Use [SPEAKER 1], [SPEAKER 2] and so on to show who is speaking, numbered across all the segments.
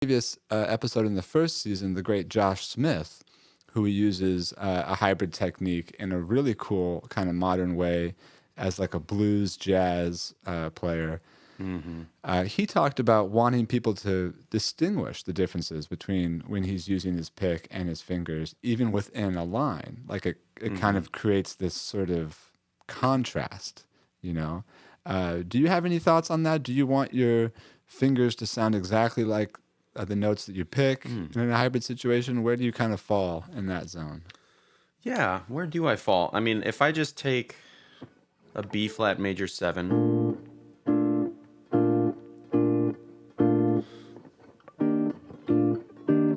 [SPEAKER 1] previous episode in the first season, the great Josh Smith, who uses a hybrid technique in a really cool kind of modern way as like a blues jazz player.
[SPEAKER 2] Mm-hmm.
[SPEAKER 1] He talked about wanting people to distinguish the differences between when he's using his pick and his fingers, even within a line. Like it kind
[SPEAKER 2] Mm-hmm.
[SPEAKER 1] of creates this sort of contrast, you know? Do you have any thoughts on that? Do you want your fingers to sound exactly like the notes that you pick
[SPEAKER 2] Mm.
[SPEAKER 1] in a hybrid situation? Where do you kind of fall in that zone?
[SPEAKER 2] Yeah, where do I fall? I mean, if I just take a B flat major 7,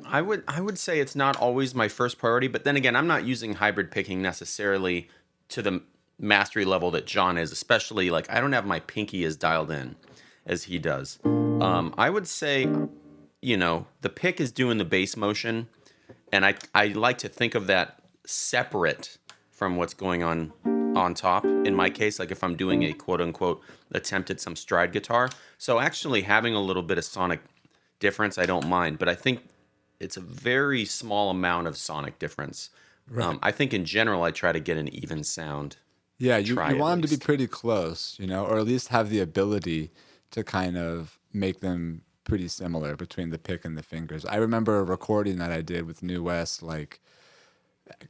[SPEAKER 2] I would say it's not always my first priority, but then again, I'm not using hybrid picking necessarily to the mastery level that John is, especially like I don't have my pinky as dialed in as he does. I would say, the pick is doing the bass motion, and I like to think of that separate from what's going on top. In my case, like if I'm doing a quote unquote attempt at some stride guitar, so actually having a little bit of sonic difference, I don't mind, but I think it's a very small amount of sonic difference.
[SPEAKER 1] Right.
[SPEAKER 2] I think in general, I try to get an even sound.
[SPEAKER 1] Yeah,
[SPEAKER 2] Try
[SPEAKER 1] you
[SPEAKER 2] at
[SPEAKER 1] want them to be
[SPEAKER 2] least.
[SPEAKER 1] pretty close, or at least have the ability to kind of make them pretty similar between the pick and the fingers. I remember a recording that I did with New West, like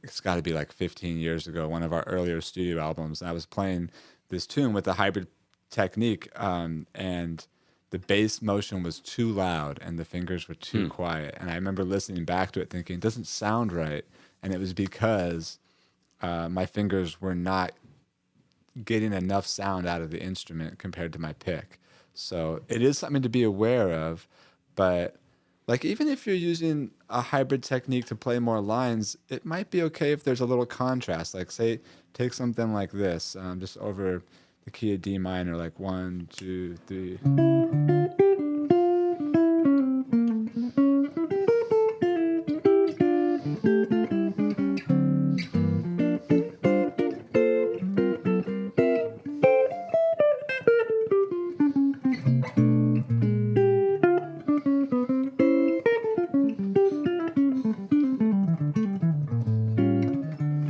[SPEAKER 1] it's got to be like 15 years ago, one of our earlier studio albums. And I was playing this tune with a hybrid technique, and the bass motion was too loud and the fingers were too
[SPEAKER 2] Hmm.
[SPEAKER 1] quiet. And I remember listening back to it thinking, it doesn't sound right. And it was because my fingers were not getting enough sound out of the instrument compared to my pick. So it is something to be aware of, but like even if you're using a hybrid technique to play more lines, it might be okay if there's a little contrast. Like say, take something like this, just over the key of D minor, like 1, 2, 3.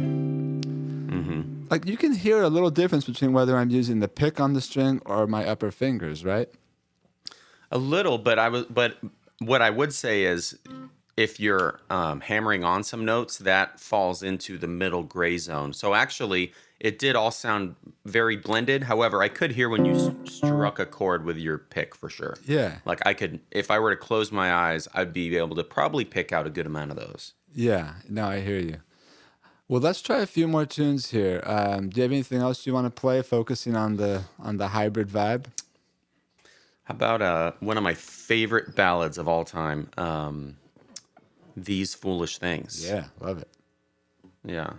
[SPEAKER 2] Mm-hmm.
[SPEAKER 1] Like you can hear a little difference between whether I'm using the pick on the string or my upper fingers, right?
[SPEAKER 2] A little, but what I would say is, if you're hammering on some notes, that falls into the middle gray zone. So actually, it did all sound very blended. However, I could hear when you struck a chord with your pick for sure.
[SPEAKER 1] Yeah.
[SPEAKER 2] Like I could, if I were to close my eyes, I'd be able to probably pick out a good amount of those.
[SPEAKER 1] Yeah. No, I hear you. Well, let's try a few more tunes here. Do you have anything else you want to play, focusing on the hybrid vibe?
[SPEAKER 2] How about one of my favorite ballads of all time, "These Foolish Things"?
[SPEAKER 1] Yeah, love it.
[SPEAKER 2] Yeah.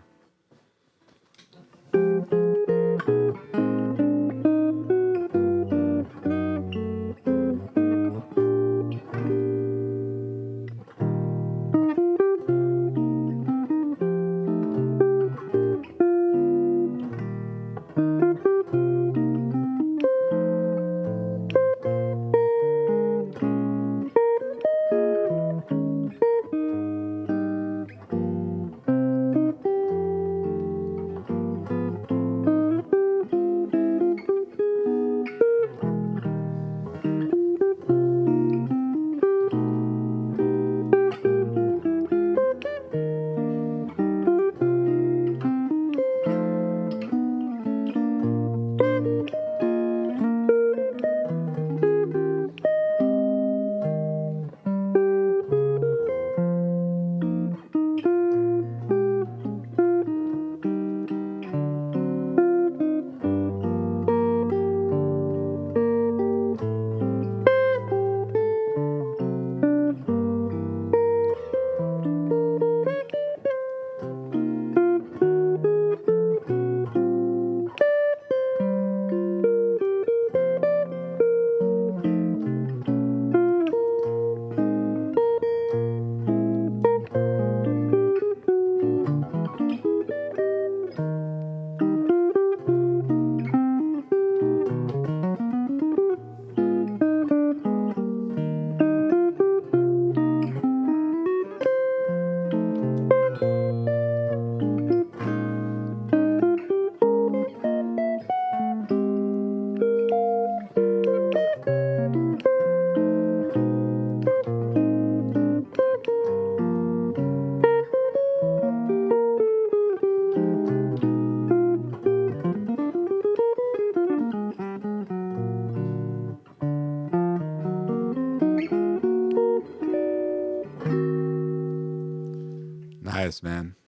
[SPEAKER 1] Nice, man.